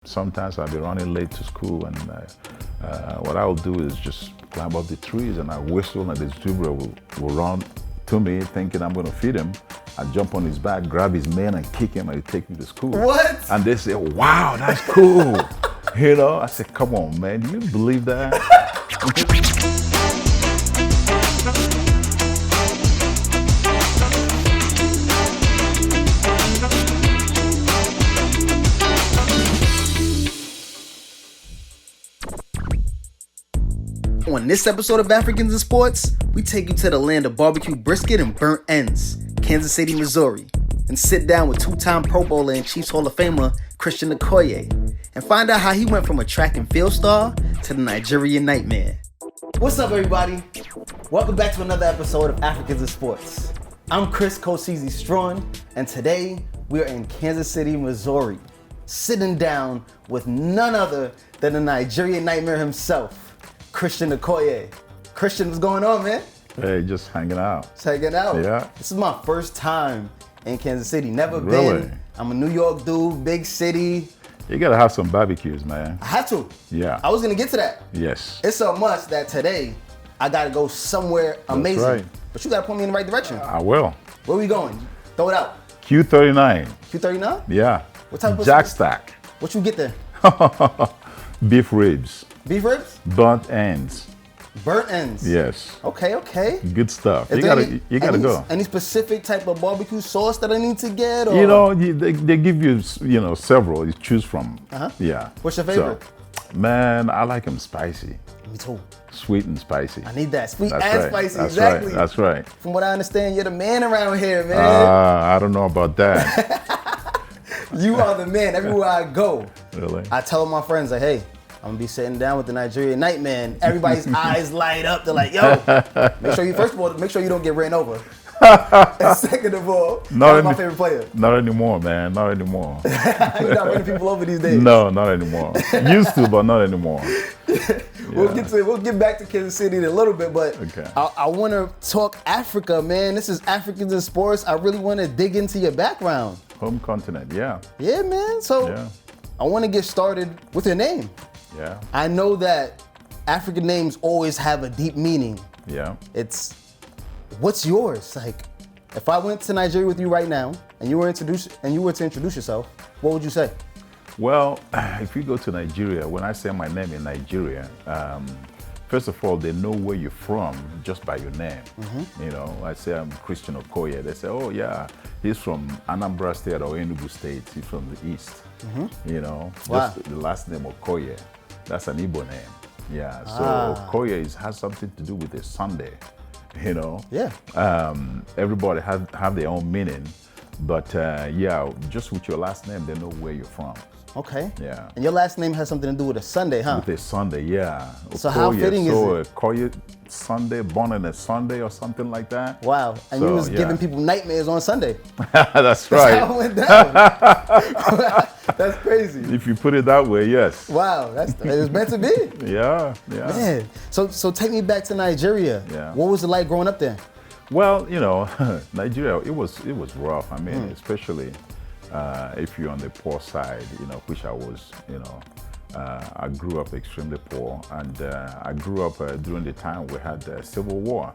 Sometimes I'll be running late to school, and what I'll do is just climb up the trees and I whistle, and the distributor will run to me thinking I'm going to feed him. I jump on his back, grab his mane and kick him, and he take me to school. What? And they say, wow, that's cool. I said, come on, man, do you believe that? On this episode of Africans in Sports, we take you to the land of barbecue brisket and burnt ends, Kansas City, Missouri, and sit down with two-time Pro Bowler and Chiefs Hall of Famer Christian Okoye, and find out how he went from a track and field star to the Nigerian Nightmare. What's up, everybody? Welcome back to another episode of Africans in Sports. I'm Chris Kosizi Strawn, and today we are in Kansas City, Missouri, sitting down with none other than the Nigerian Nightmare himself, Christian Okoye. Christian, what's going on, man? Hey, just hanging out. Just hanging out? Yeah. This is my first time in Kansas City. Never Really? been. I'm a New York dude, big city. You gotta have some barbecues, man. I have to. Yeah. I was gonna get to that. Yes. It's so much that today I gotta go somewhere amazing. right. But you gotta point me in the right direction. I will. Where we going? Throw it out. Q39. Q39? Yeah. What type of Jack stack. What you get there? Beef ribs. Beef ribs? Burnt ends. Burnt ends? Yes. Okay. Good stuff. Is You there gotta any, go. Any specific type of barbecue sauce that I need to get? Or? You know, they give you, several you choose from. Uh-huh. Yeah. What's your favorite? So, man, I like them spicy. Me too. Sweet and spicy. I need that. Sweet That's and right. spicy, That's exactly. Right. That's right. From what I understand, you're the man around here, man. I don't know about that. You are the man everywhere I go. Really? I tell my friends, like, hey, I'm gonna be sitting down with the Nigerian Nightmare. Everybody's eyes light up. They're like, yo, first of all, make sure you don't get ran over. And second of all, that's my favorite player. Not anymore, man. Not anymore. You're not running people over these days. No, not anymore. Used to, but not anymore. We'll get back to Kansas City in a little bit, but Okay. I want to talk Africa, man. This is Africans in Sports. I really want to dig into your background. Home continent, yeah. Yeah, man. So Yeah. I want to get started with your name. Yeah. I know that African names always have a deep meaning. Yeah. What's yours? Like, if I went to Nigeria with you right now and you were to introduce yourself, what would you say? Well, if you go to Nigeria, when I say my name in Nigeria, first of all, they know where you're from just by your name. Mm-hmm. I say I'm Christian Okoye. They say, oh yeah, he's from Anambra State or Enugu State. He's from the East. Mm-hmm. Wow. Just the last name Okoye. That's an Igbo name. Yeah. So Okoye has something to do with a Sunday. Yeah. Everybody have their own meaning, but just with your last name, they know where you're from. Okay. Yeah. And your last name has something to do with a Sunday, huh? With a Sunday, yeah. So how fitting is it? Okoye Sunday, born on a Sunday or something like that. Wow. And you was giving people nightmares on Sunday. That's right. That's how it went down. That's crazy. If you put it that way, yes. Wow. It was meant to be. Yeah. Man. So take me back to Nigeria. Yeah. What was it like growing up there? Well, Nigeria, it was rough. I mean, especially if you're on the poor side, which I was, I grew up extremely poor, and I grew up during the time we had the Civil War.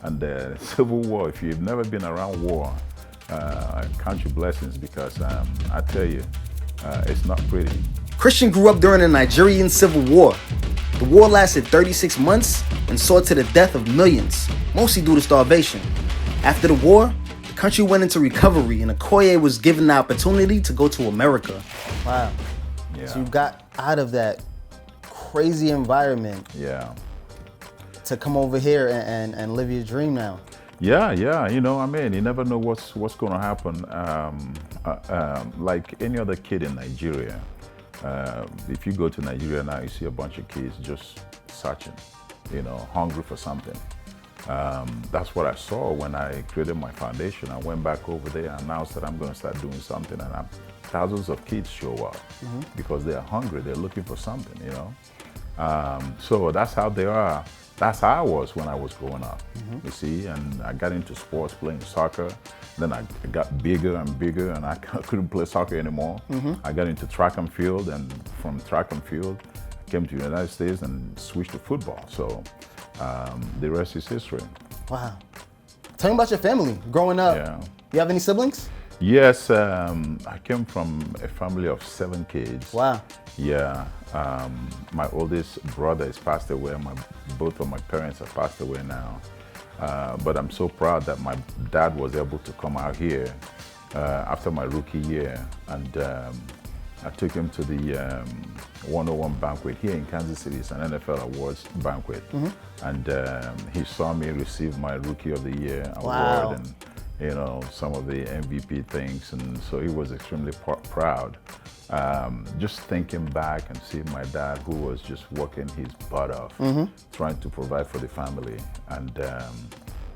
And the Civil War, if you've never been around war, count your blessings, because I tell you, it's not pretty. Christian grew up during the Nigerian Civil War. The war lasted 36 months and saw to the death of millions, mostly due to starvation. After the war, the country went into recovery, and Okoye was given the opportunity to go to America. Wow. Yeah. So you got out of that crazy environment to come over here and live your dream now. Yeah. You never know what's going to happen. Like any other kid in Nigeria, if you go to Nigeria now, you see a bunch of kids just searching, hungry for something. That's what I saw when I created my foundation. I went back over there and announced that I'm going to start doing something, and thousands of kids show up because they are hungry. They're looking for something, So that's how they are that's how I was when I was growing up. You see, and I got into sports, playing soccer. Then I got bigger and bigger, and I couldn't play soccer anymore. I got into track and field, and from track and field, I came to the United States and switched to football. So the rest is history. Wow. Tell me about your family growing up. Yeah. You have any siblings? Yes, I came from a family of 7 kids. Wow. Yeah, my oldest brother has passed away. Both of my parents have passed away now. But I'm so proud that my dad was able to come out here after my rookie year, and I took him to the 101 banquet here in Kansas City. It's an NFL awards banquet, and he saw me receive my Rookie of the Year award, and some of the MVP things, and so he was extremely proud. Just thinking back and seeing my dad, who was just working his butt off, trying to provide for the family, and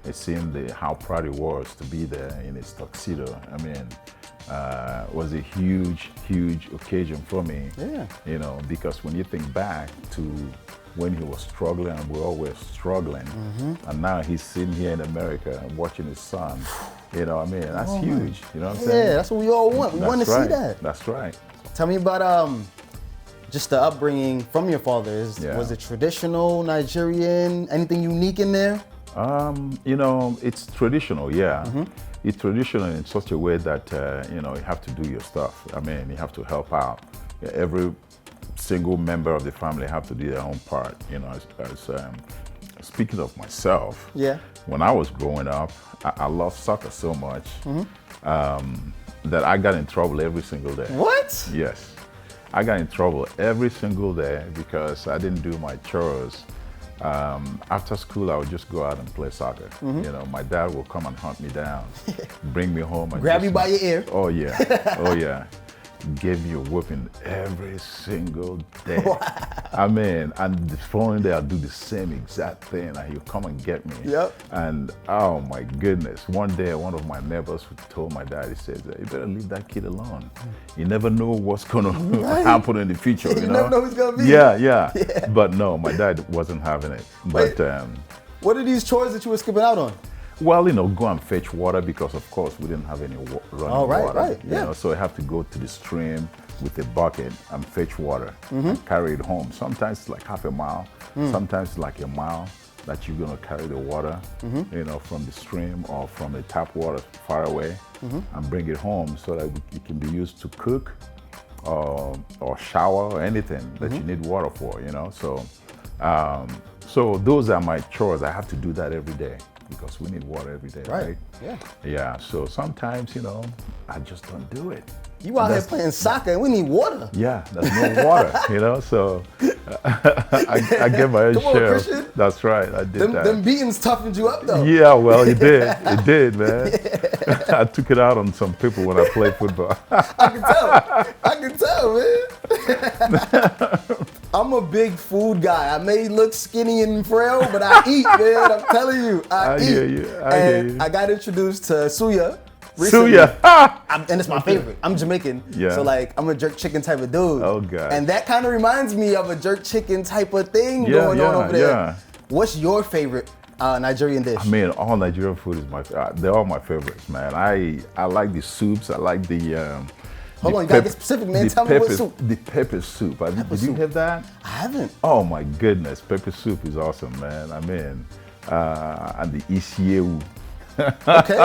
it seemed how proud he was to be there in his tuxedo. I mean, it was a huge, huge occasion for me. Yeah. Because when you think back to when he was struggling, and we all were struggling, and now he's sitting here in America and watching his son. That's huge. You know what I'm saying? Yeah, that's what we all want. We want to see that. That's right. Tell me about just the upbringing from your father. Was it traditional, Nigerian, anything unique in there? It's traditional, yeah. It's traditional in such a way that, you have to do your stuff. I mean, you have to help out. Every single member of the family have to do their own part, speaking of myself, when I was growing up, I loved soccer so much that I got in trouble every single day. What? Yes. I got in trouble every single day because I didn't do my chores. After school, I would just go out and play soccer. My dad will come and hunt me down, bring me home, and grab you by your ear. Oh yeah, oh yeah. Gave me a whooping every single day. Wow. I mean, and the following day I'll do the same exact thing, and he'll come and get me. Yep. And oh my goodness, one day one of my neighbors told my dad, he said, "You better leave that kid alone. You never know what's gonna happen in the future. You never know who's gonna be." Yeah. But no, my dad wasn't having it. But what are these chores that you were skipping out on? Well, go and fetch water, because of course we didn't have any running water. Right, yeah. So I have to go to the stream with a bucket and fetch water and carry it home. Sometimes it's like half a mile, sometimes it's like a mile that you're gonna carry the water, from the stream or from the tap water far away and bring it home so that it can be used to cook or shower or anything that you need water for, So those are my chores. I have to do that every day, because we need water every day, right? Yeah. So sometimes, I just don't do it. You out here playing soccer and we need water. Yeah, there's no water, so I get my own share. Christian. That's right, I did that. Them beatings toughened you up though. Yeah, well, it did. It did, man. I took it out on some people when I played football. I can tell, man. I'm a big food guy. I may look skinny and frail, but I eat, man. I'm telling you, I eat. Hear you. I hear you. I got introduced to suya recently. Suya. And it's my favorite. I'm Jamaican, so I'm a jerk chicken type of dude. Oh God. And that kind of reminds me of a jerk chicken type of thing going on over there. Yeah. What's your favorite Nigerian dish? I mean, all Nigerian food is they're all my favorites, man. I like the soups. I like the. Hold on, you gotta get specific, man. Tell me what soup. The pepper soup. Did you have that? I haven't. Oh my goodness, pepper soup is awesome, man. I mean, and the isiewu. Okay.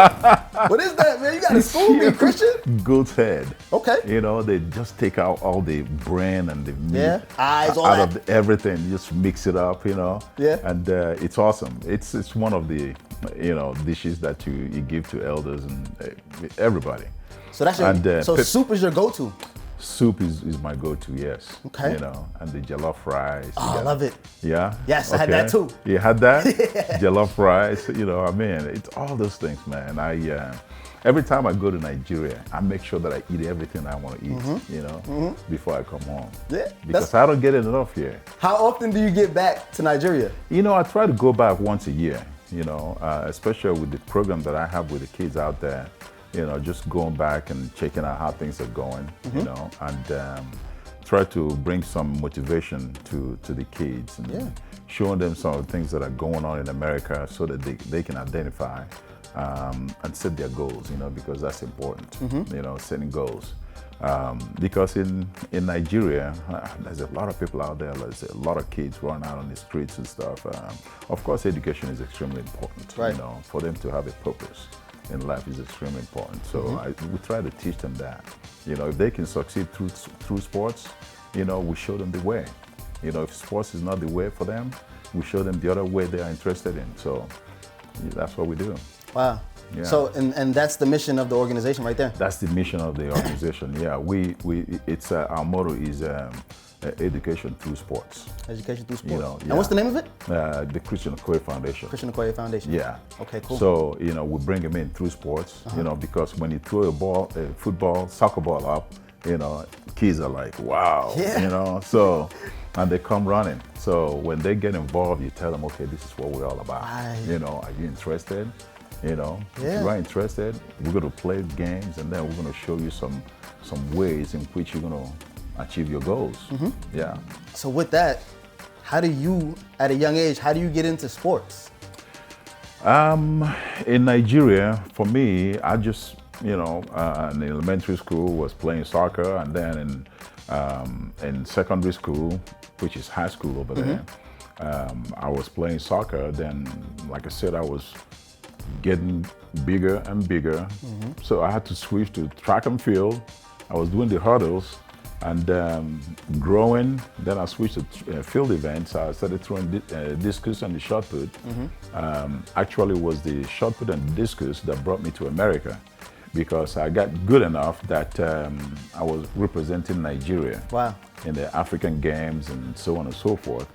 What is that, man? You gotta school me, Christian. Goat's head. Okay. They just take out all the brain and the meat eyes, all out that. of everything. Just mix it up, Yeah. And it's awesome. It's one of the dishes that you give to elders and everybody. So that's your soup is your go-to. Soup is my go-to, yes. Okay. And the jollof rice. Oh, I love it. Yeah? Yes, I had that too. You had that? Jollof rice, it's all those things, man. Every time I go to Nigeria, I make sure that I eat everything I want to eat, before I come home. Yeah. Because I don't get it enough here. How often do you get back to Nigeria? I try to go back once a year, especially with the program that I have with the kids out there. Just going back and checking out how things are going, and try to bring some motivation to the kids and showing them some of the things that are going on in America so that they can identify and set their goals, because that's important, setting goals. Because in Nigeria, there's a lot of people out there, there's a lot of kids running out on the streets and stuff. Of course, education is extremely important, right. For them to have a purpose in life is extremely important. So we try to teach them that, if they can succeed through sports, we show them the way. If sports is not the way for them, we show them the other way they are interested in. So that's what we do. Wow. Yeah. So, and that's the mission of the organization right there? That's the mission of the organization, yeah. It's our motto is education through sports. Education through sports. Yeah. And what's the name of it? The Christian Okoye Foundation. Christian Okoye Foundation. Yeah. Okay, cool. So, we bring them in through sports, because when you throw a football, soccer ball up, kids are like, wow, so, and they come running. So when they get involved, you tell them, okay, this is what we're all about. Right. Are you interested? If you are interested, we're going to play games, and then we're going to show you some ways in which you're going to achieve your goals. Yeah. So with that, how do you, at a young age, how do you get into sports? In Nigeria, for me, I just, in elementary school was playing soccer, and then in secondary school, which is high school over there, I was playing soccer. Then, like I said, I was getting bigger and bigger. So I had to switch to track and field. I was doing the hurdles and growing. Then I switched to field events. I started throwing discus and the shot put. Actually, it was the shot put and discus that brought me to America, because I got good enough that I was representing Nigeria in the African Games and so on and so forth.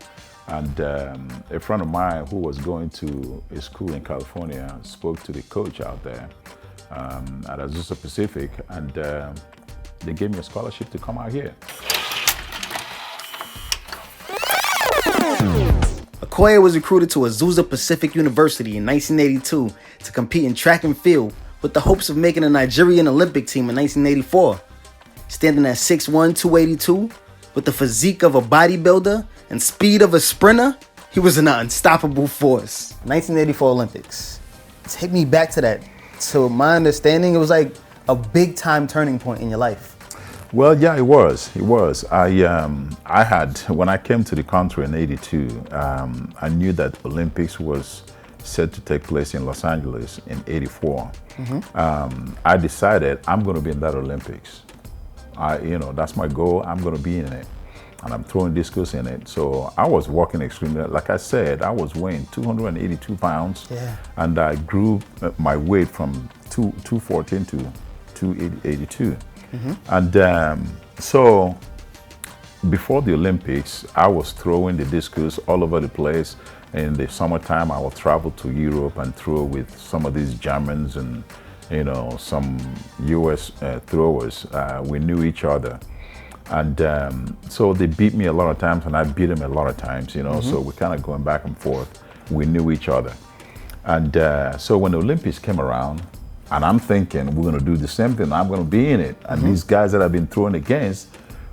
And a friend of mine who was going to a school in California spoke to the coach out there at Azusa Pacific, and they gave me a scholarship to come out here. Okoye was recruited to Azusa Pacific University in 1982 to compete in track and field with the hopes of making a Nigerian Olympic team in 1984. Standing at 6'1", 282, with the physique of a bodybuilder and speed of a sprinter, he was an unstoppable force. 1984 Olympics. Take me back to that. To my understanding, it was like a big time turning point in your life. Well, yeah, it was. It was. I had, when I came to the country in '82, I knew that Olympics was set to take place in Los Angeles in '84. I decided I'm going to be in that Olympics. That's my goal. I'm going to be in it, and I'm throwing discus in it. So I was working extremely. Like I said, I was weighing 282 pounds, and I grew my weight from 214 to 282. And so before the Olympics, I was throwing the discus all over the place. In the summertime, I would travel to Europe and throw with some of these Germans and some US throwers. We knew each other. And so they beat me a lot of times, and I beat them a lot of times, so we're kind of going back and forth. We knew each other. And so when the Olympics came around, and I'm thinking we're going to do the same thing, I'm going to be in it. And these guys that I've been thrown against,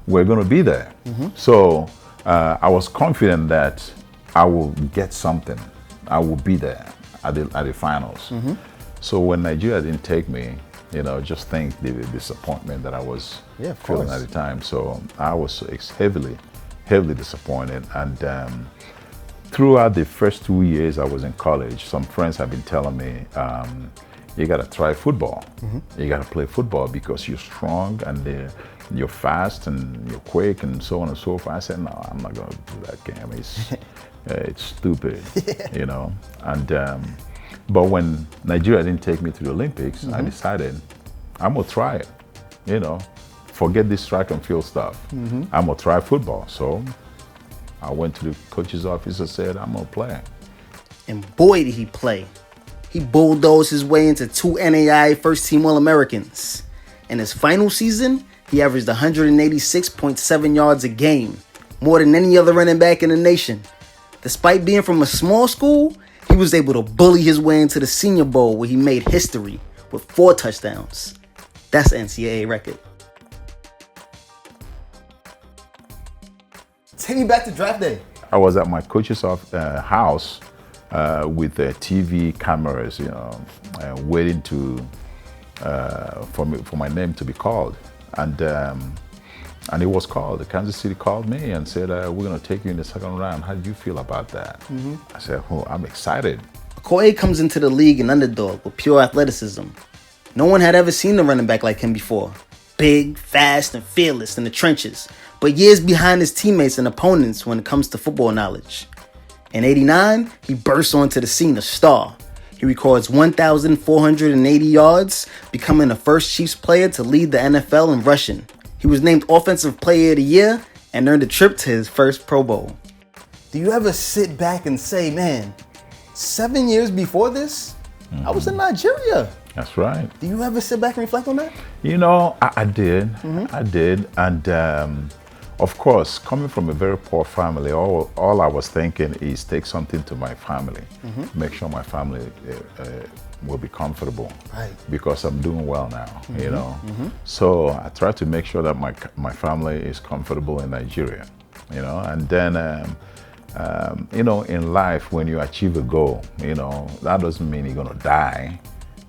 we're going to be there. So I was confident that I will get something. I will be there at the finals. So when Nigeria didn't take me, just think the disappointment that I was feeling at the time. So I was heavily disappointed. And throughout the first 2 years I was in college, some friends have been telling me, you got to try football. You got to play football because you're strong and you're fast and you're quick and so on and so forth. I said, no, I'm not going to do that game. It's stupid, And but when Nigeria didn't take me to the Olympics, I decided I'm going to try it. Forget this track and field stuff. I'm going to try football. So I went to the coach's office and said, I'm going to play. And boy, did he play. He bulldozed his way into 2 NAIA first-team All-Americans. In his final season, he averaged 186.7 yards a game, more than any other running back in the nation. Despite being from a small school, he was able to bully his way into the Senior Bowl, where he made history with 4 touchdowns. That's an NCAA record. Take me back to draft day. I was at my coach's house with TV cameras, waiting for my name to be called, and it was called. The Kansas City called me and said, "We're going to take you in the second round. How did you feel about that?" I said, "Oh, I'm excited." Okoye comes into the league an underdog with pure athleticism. No one had ever seen a running back like him before. Big, fast, and fearless in the trenches, but years behind his teammates and opponents when it comes to football knowledge. In '89, he bursts onto the scene a star. He records 1,480 yards, becoming the first Chiefs player to lead the NFL in rushing. He was named Offensive Player of the Year and earned a trip to his first Pro Bowl. Do you ever sit back and say, man, 7 years before this, I was in Nigeria? That's right. Do you ever sit back and reflect on that? I did. I did. And of course, coming from a very poor family, all I was thinking is take something to my family, make sure my family will be comfortable, right? Because I'm doing well now, So I try to make sure that my family is comfortable in Nigeria, and then, in life, when you achieve a goal, that doesn't mean you're gonna die.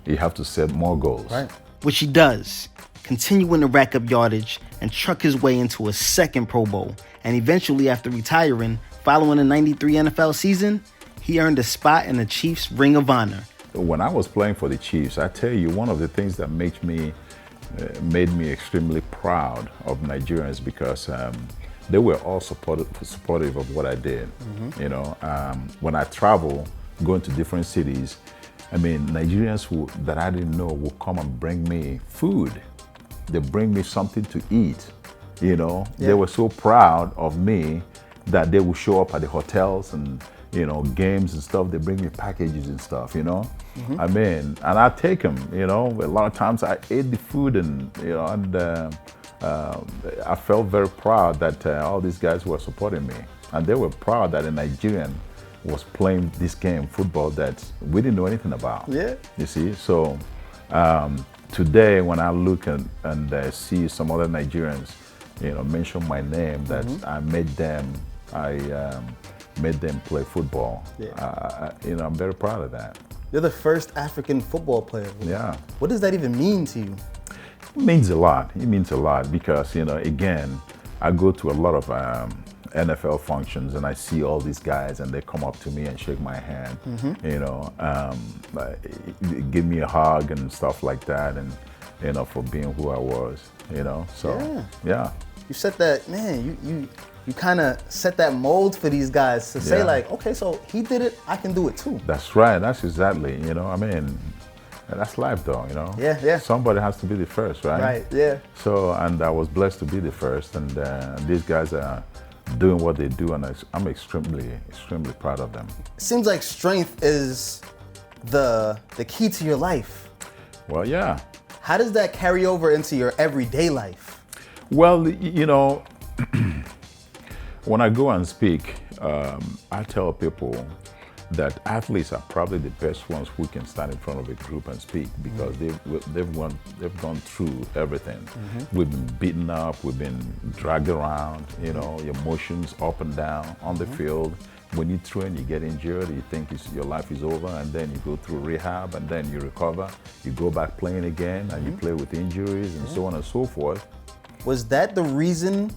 You have to set more goals. Right. Which he does, continuing to rack up yardage and truck his way into a second Pro Bowl. And eventually, after retiring, following the '93 NFL season, he earned a spot in the Chiefs' Ring of Honor. When I was playing for the Chiefs, I tell you, one of the things that made me extremely proud of Nigerians, because they were all supportive of what I did. When I travel, going to different cities, Nigerians that I didn't know will come and bring me food. They bring me something to eat. They were so proud of me that they would show up at the hotels and games and stuff. They bring me packages and stuff. And I take them. A lot of times I ate the food, and I felt very proud that all these guys were supporting me, and they were proud that a Nigerian was playing this game, football, that we didn't know anything about. Yeah. You see, so today when I look and see some other Nigerians, mention my name, that I made them play football. Yeah. I'm very proud of that. You're the first African football player. Yeah. What does that even mean to you? It means a lot. It means a lot because, again, I go to a lot of NFL functions and I see all these guys and they come up to me and shake my hand, give me a hug and stuff like that, and for being who I was, so yeah. You set that, man, you kind of set that mold for these guys to say like, okay, so he did it, I can do it too. That's right. That's exactly, that's life though, Yeah. Somebody has to be the first, right? Right, yeah. So, and I was blessed to be the first, and these guys are doing what they do, and I'm extremely proud of them. It seems like strength is the key to your life. Well, yeah. How does that carry over into your everyday life? Well, when I go and speak, I tell people that athletes are probably the best ones who can stand in front of a group and speak, because they've gone through everything. We've been beaten up, we've been dragged around, emotions up and down on the field. When you train, you get injured, you think your life is over, and then you go through rehab, and then you recover, you go back playing again, and you play with injuries and so on and so forth. Was that the reason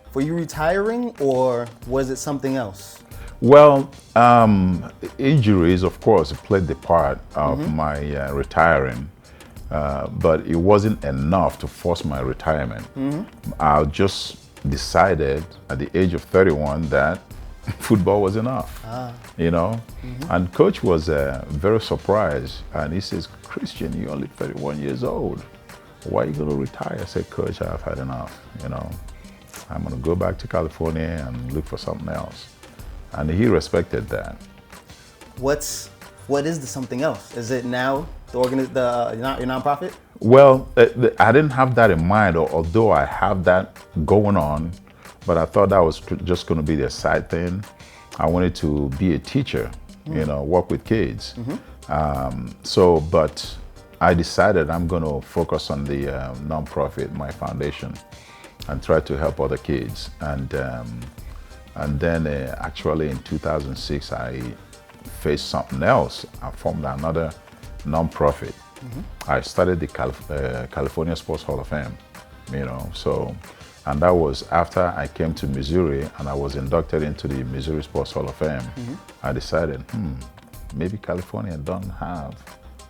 for you retiring, or was it something else? Well, injuries, of course, played the part of my retiring, but it wasn't enough to force my retirement. I just decided at the age of 31 that football was enough, And coach was very surprised, and he says, "Christian, you're only 31 years old. Why are you going to retire?" I said, "Coach, I've had enough, I'm going to go back to California and look for something else." And he respected that. What is the something else? Is it now your nonprofit? Well, I didn't have that in mind, although I have that going on, but I thought that was just going to be the side thing. I wanted to be a teacher, work with kids. But I decided I'm going to focus on the nonprofit, my foundation, and try to help other kids. And And then actually in 2006, I faced something else. I formed another nonprofit. I started the California Sports Hall of Fame, so, and that was after I came to Missouri and I was inducted into the Missouri Sports Hall of Fame. I decided, maybe California don't have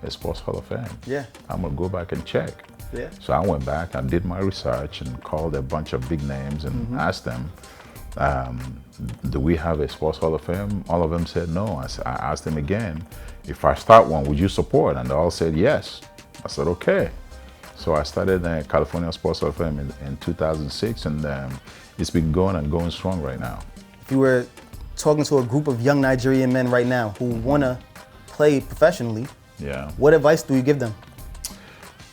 a Sports Hall of Fame. Yeah. I'm gonna go back and check. Yeah. So I went back and did my research and called a bunch of big names and asked them, do we have a Sports Hall of Fame? All of them said no. I asked them again, if I start one, would you support? And they all said yes. I said, okay. So I started the California Sports Hall of Fame in 2006, and it's been going and going strong right now. If you were talking to a group of young Nigerian men right now who want to play professionally, what advice do you give them?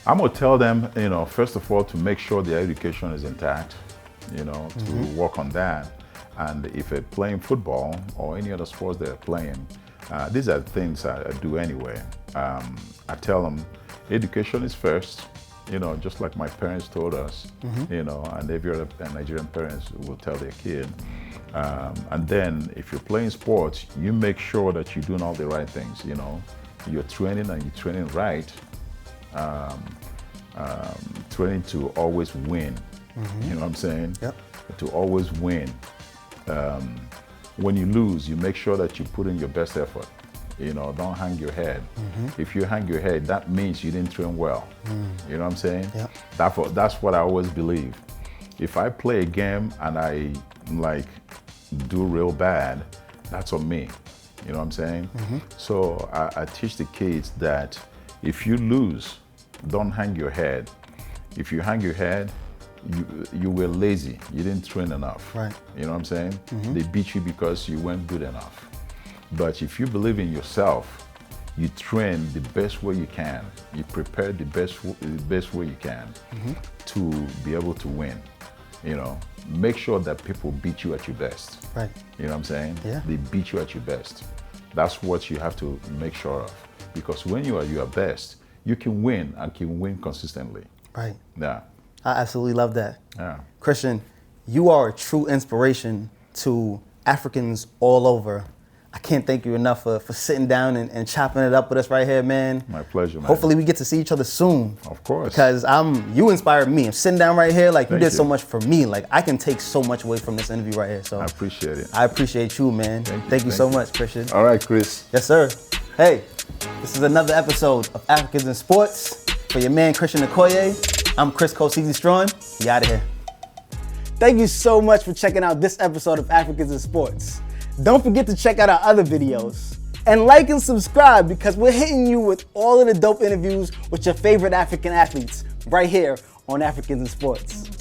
I'm gonna tell them, first of all, to make sure their education is intact, to work on that. And if they're playing football or any other sports they're playing, these are things I do anyway. I tell them education is first, just like my parents told us, and every other Nigerian parents will tell their kid. And then if you're playing sports, you make sure that you're doing all the right things, You're training and you're training right. Training to always win, you know what I'm saying? Yep. To always win. When you lose, you make sure that you put in your best effort. Don't hang your head. If you hang your head, that means you didn't train well. You know what I'm saying? Yep. That's what I always believe. If I play a game and I do real bad, that's on me. You know what I'm saying? So I teach the kids that if you lose, don't hang your head. If you hang your head, you were lazy. You didn't train enough. Right. You know what I'm saying? They beat you because you weren't good enough. But if you believe in yourself, you train the best way you can. You prepare the best way you can to be able to win. Make sure that people beat you at your best. Right. You know what I'm saying? Yeah. They beat you at your best. That's what you have to make sure of. Because when you are your best, you can win and can win consistently. Right. Yeah. I absolutely love that. Yeah. Christian, you are a true inspiration to Africans all over. I can't thank you enough for sitting down and chopping it up with us right here, man. My pleasure, man. Hopefully we get to see each other soon. Of course. Because you inspired me. I'm sitting down right here, you did so you. much for me. I can take so much away from this interview right here. So I appreciate it. I appreciate you, man. Thank you so much, Christian. All right, Chris. Yes, sir. Hey, this is another episode of Africans in Sports. For your man, Christian Okoye, I'm Chris Kosisi Strawn. We out of here. Thank you so much for checking out this episode of Africans in Sports. Don't forget to check out our other videos. And like and subscribe because we're hitting you with all of the dope interviews with your favorite African athletes right here on Africans in Sports.